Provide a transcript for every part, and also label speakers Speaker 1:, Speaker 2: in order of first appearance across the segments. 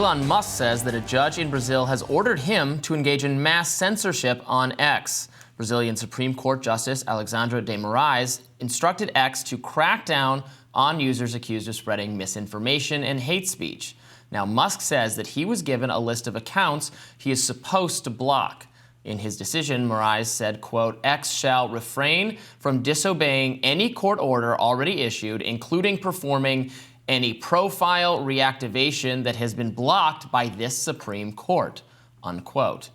Speaker 1: Elon Musk says that a judge in Brazil has ordered him to engage in mass censorship on X. Brazilian Supreme Court Justice Alexandre de Moraes instructed X to crack down on users accused of spreading misinformation and hate speech. Now, Musk says that he was given a list of accounts he is supposed to block. In his decision, Moraes said, quote, X shall refrain from disobeying any court order already issued, including performing any profile reactivation that has been blocked by this Supreme Court, unquote.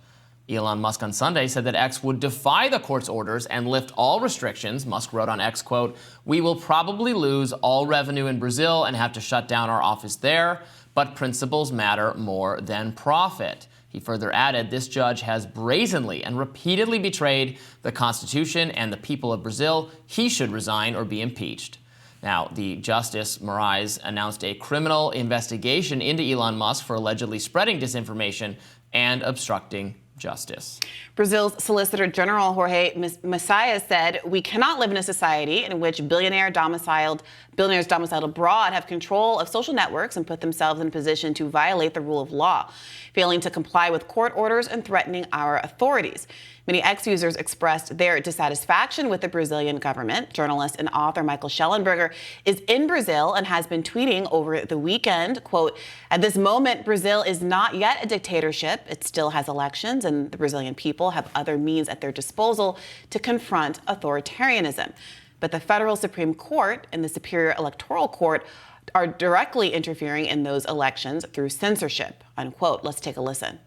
Speaker 1: Elon Musk on Sunday said that X would defy the court's orders and lift all restrictions. Musk wrote on X, quote, we will probably lose all revenue in Brazil and have to shut down our office there, but principles matter more than profit. He further added, this judge has brazenly and repeatedly betrayed the Constitution and the people of Brazil. He should resign or be impeached. Now, the Justice Moraes announced a criminal investigation into Elon Musk for allegedly spreading disinformation and obstructing justice.
Speaker 2: Brazil's Solicitor General Jorge Messias said, we cannot live in a society in which billionaires domiciled abroad have control of social networks and put themselves in a position to violate the rule of law, failing to comply with court orders and threatening our authorities. Many X users expressed their dissatisfaction with the Brazilian government. Journalist and author Michael Schellenberger is in Brazil and has been tweeting over the weekend, quote, at this moment, Brazil is not yet a dictatorship. It still has elections, and the Brazilian people have other means at their disposal to confront authoritarianism. But the federal Supreme Court and the Superior Electoral Court are directly interfering in those elections through censorship, unquote. Let's take a listen.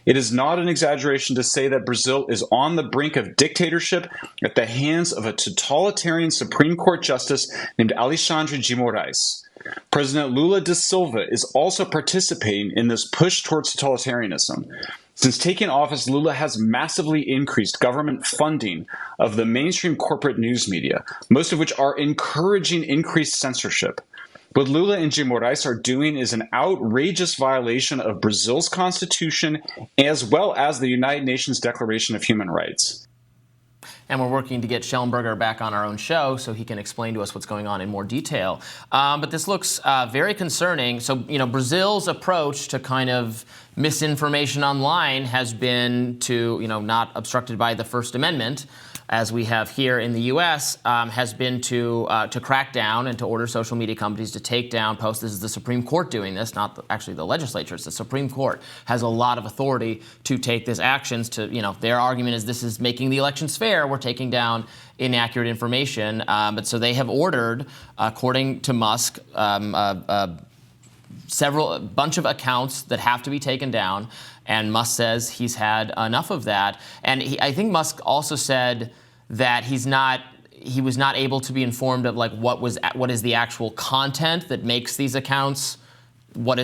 Speaker 3: It is not an exaggeration to say that Brazil is on the brink of dictatorship at the hands of a totalitarian Supreme Court justice named Alexandre de Moraes. President Lula da Silva is also participating in this push towards totalitarianism. Since taking office, Lula has massively increased government funding of the mainstream corporate news media, most of which are encouraging increased censorship. What Lula and de Moraes are doing is an outrageous violation of Brazil's constitution as well as the United Nations Declaration of Human Rights.
Speaker 1: And we're working to get Schellenberger back on our own show so he can explain to us what's going on in more detail. But this looks very concerning. So, Brazil's approach to kind of misinformation online has been to, not obstructed by the First Amendment, as we have here in the U.S., has been to crack down and to order social media companies to take down posts. This is the Supreme Court doing this, not actually the legislature. It's the Supreme Court has a lot of authority to take these actions. To their argument is this is making the elections fair. We're taking down inaccurate information. But so they have ordered, according to Musk, a bunch of accounts that have to be taken down. And Musk says he's had enough of that. And I think Musk also said that he was not able to be informed of what is the actual content that makes these accounts. What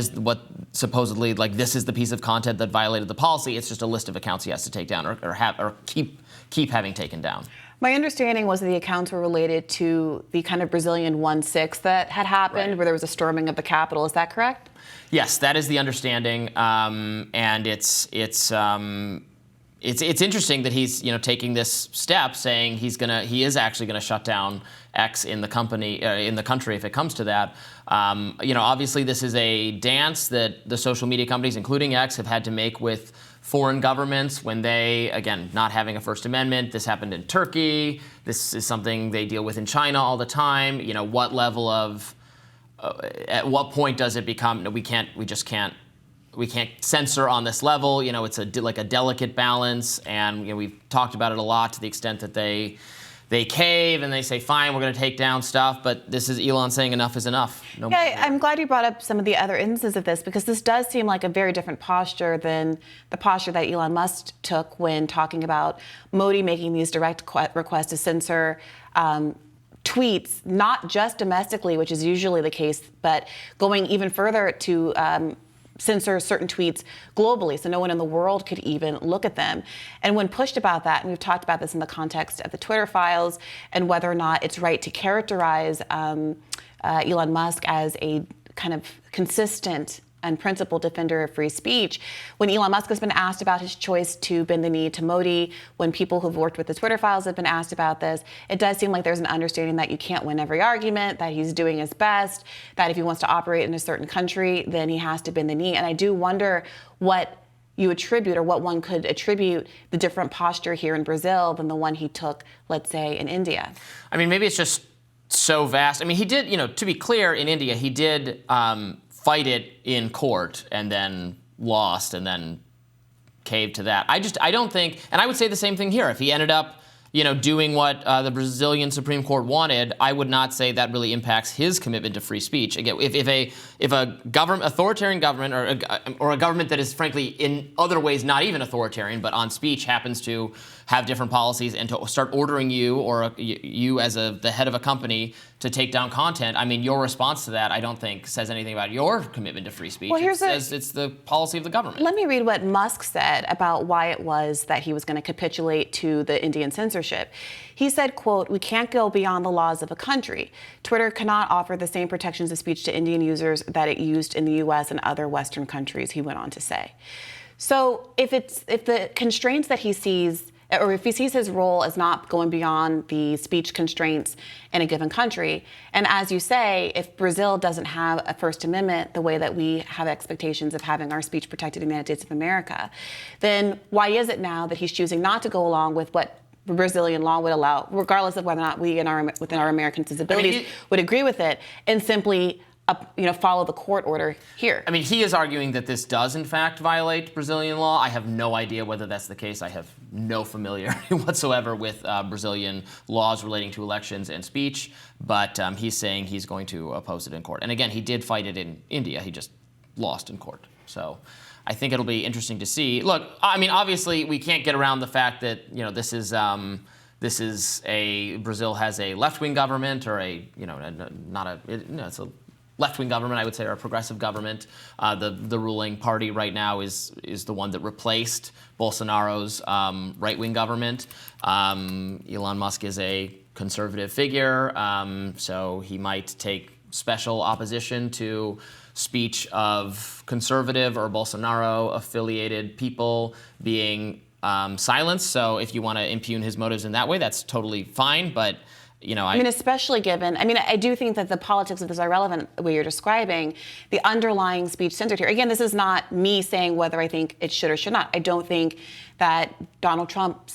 Speaker 1: supposedly this is the piece of content that violated the policy. It's just a list of accounts he has to take down or keep having taken down.
Speaker 2: My understanding was that the accounts were related to the kind of Brazilian 1/6 that had happened, right, where there was a storming of the Capitol. Is that correct?
Speaker 1: Yes, that is the understanding, and it's interesting that he's taking this step, saying he is actually gonna shut down X in the country if it comes to that. Obviously this is a dance that the social media companies, including X, have had to make with foreign governments when they, again, not having a First Amendment. This happened in Turkey. This is something they deal with in China all the time. What level of at what point does it become we can't censor on this level? It's a delicate balance, and we've talked about it a lot to the extent that they cave and they say, fine, we're going to take down stuff, but this is Elon saying enough is enough.
Speaker 2: I'm glad you brought up some of the other instances of this, because this does seem like a very different posture than the posture that Elon Musk took when talking about Modi making these direct requests to censor tweets, not just domestically, which is usually the case, but going even further to censor certain tweets globally, so no one in the world could even look at them. And when pushed about that, and we've talked about this in the context of the Twitter files and whether or not it's right to characterize Elon Musk as a kind of consistent and principled defender of free speech. When Elon Musk has been asked about his choice to bend the knee to Modi, when people who've worked with the Twitter files have been asked about this, it does seem like there's an understanding that you can't win every argument, that he's doing his best, that if he wants to operate in a certain country, then he has to bend the knee. And I do wonder what you attribute, or what one could attribute, the different posture here in Brazil than the one he took, let's say, in India.
Speaker 1: I mean, maybe it's just so vast. I mean, he did, to be clear, in India, he did fight it in court and then lost and then caved to that. I don't think, and I would say the same thing here. If he ended up, doing what the Brazilian Supreme Court wanted, I would not say that really impacts his commitment to free speech. Again, if a authoritarian government, or a government that is frankly in other ways not even authoritarian, but on speech happens to have different policies and to start ordering you, or you as the head of a company, to take down content, I mean, your response to that, I don't think says anything about your commitment to free speech.
Speaker 2: Well,
Speaker 1: it says it's the policy of the government.
Speaker 2: Let me read what Musk said about why it was that he was going to capitulate to the Indian censorship. He said, quote, "We can't go beyond the laws of a country. Twitter cannot offer the same protections of speech to Indian users that it used in the US and other Western countries," he went on to say. So if the constraints that he sees, or if he sees his role as not going beyond the speech constraints in a given country, and as you say, if Brazil doesn't have a First Amendment the way that we have expectations of having our speech protected in the United States of America, then why is it now that he's choosing not to go along with what Brazilian law would allow, regardless of whether or not we within our American sensibilities would agree with it, and simply follow the court order here?
Speaker 1: I mean, he is arguing that this does, in fact, violate Brazilian law. I have no idea whether that's the case. I have no familiarity whatsoever with Brazilian laws relating to elections and speech, but he's saying he's going to oppose it in court. And again, he did fight it in India. He just lost in court. So I think it'll be interesting to see. Look, I mean, obviously, we can't get around the fact that, Brazil has a left-wing government, or it's a left-wing government, I would say, or a progressive government. The ruling party right now is the one that replaced Bolsonaro's right-wing government. Elon Musk is a conservative figure, so he might take special opposition to speech of conservative or Bolsonaro-affiliated people being silenced. So if you want to impugn his motives in that way, that's totally fine, but especially given, I do think that the politics of this are relevant, the way you're describing, the underlying speech censored here. Again, this is not me saying whether I think it should or should not. I don't think that Donald Trump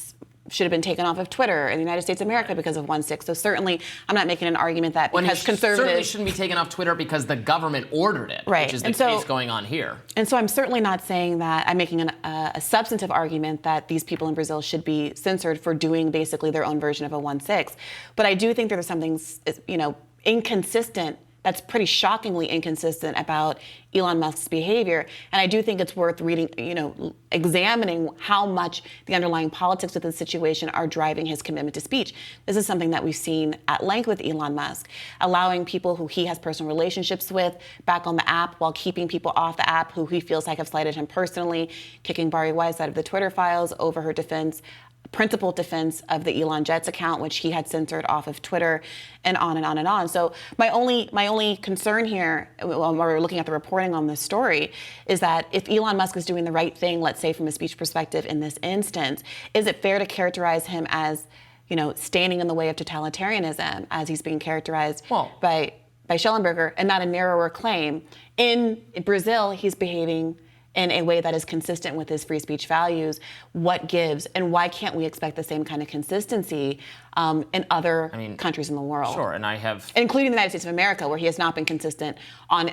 Speaker 1: should have been taken off of Twitter in the United States of America because of 1/6. So certainly, I'm not making an argument that because conservatives certainly shouldn't be taken off Twitter because the government ordered it,
Speaker 2: right,
Speaker 1: which is the case going on here.
Speaker 2: And so I'm certainly not saying that I'm making a substantive argument that these people in Brazil should be censored for doing basically their own version of a 1/6. But I do think there's something, inconsistent, that's pretty shockingly inconsistent about Elon Musk's behavior. And I do think it's worth reading, examining how much the underlying politics of the situation are driving his commitment to speech. This is something that we've seen at length with Elon Musk, allowing people who he has personal relationships with back on the app while keeping people off the app who he feels like have slighted him personally, kicking Bari Weiss out of the Twitter files over her principled defense of the Elon Jets account, which he had censored off of Twitter, and on and on and on. So my only concern here, when we're looking at the reporting on this story, is that if Elon Musk is doing the right thing, let's say from a speech perspective in this instance, is it fair to characterize him as, standing in the way of totalitarianism, as he's being characterized by Schellenberger, and not a narrower claim? In Brazil, he's behaving in a way that is consistent with his free speech values. What gives, and why can't we expect the same kind of consistency in other countries in the world?
Speaker 1: Sure, and
Speaker 2: including the United States of America, where he has not been consistent on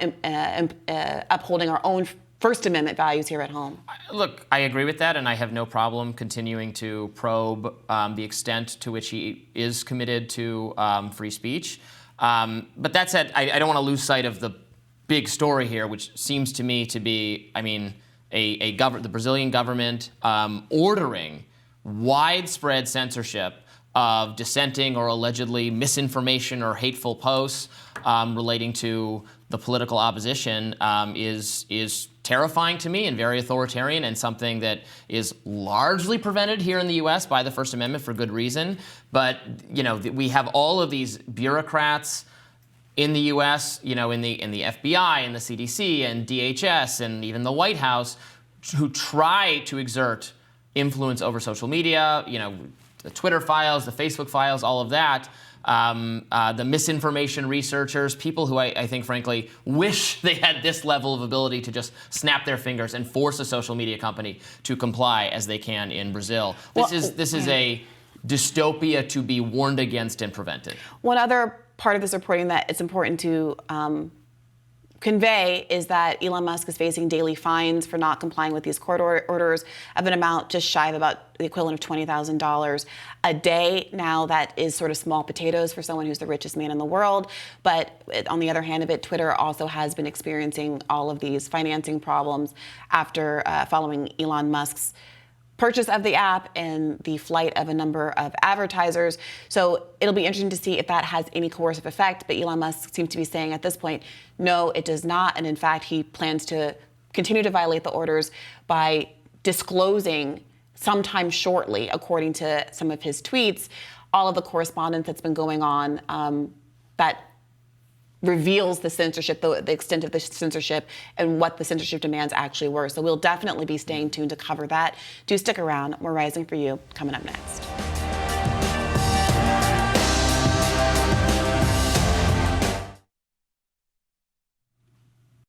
Speaker 2: upholding our own First Amendment values here at home.
Speaker 1: Look, I agree with that, and I have no problem continuing to probe the extent to which he is committed to free speech. But that said, I don't want to lose sight of the big story here, which seems to me to be, the Brazilian government ordering widespread censorship of dissenting or allegedly misinformation or hateful posts relating to the political opposition is terrifying to me and very authoritarian, and something that is largely prevented here in the U.S. by the First Amendment for good reason. But we have all of these bureaucrats in the U.S., in the FBI and the CDC and DHS and even the White House, who try to exert influence over social media, the Twitter files, the Facebook files, all of that. The misinformation researchers, people who I think, frankly, wish they had this level of ability to just snap their fingers and force a social media company to comply as they can in Brazil. This is a dystopia to be warned against and prevented. One
Speaker 2: other part of this reporting that it's important to convey is that Elon Musk is facing daily fines for not complying with these court orders of an amount just shy of about the equivalent of $20,000 a day. Now, that is sort of small potatoes for someone who's the richest man in the world. But on the other hand of it, Twitter also has been experiencing all of these financing problems after following Elon Musk's purchase of the app and the flight of a number of advertisers. So it'll be interesting to see if that has any coercive effect. But Elon Musk seems to be saying at this point, no, it does not. And in fact, he plans to continue to violate the orders by disclosing sometime shortly, according to some of his tweets, all of the correspondence that's been going on that reveals the censorship, the extent of the censorship, and what the censorship demands actually were. So we'll definitely be staying tuned to cover that. Do stick around. More Rising for You coming up next.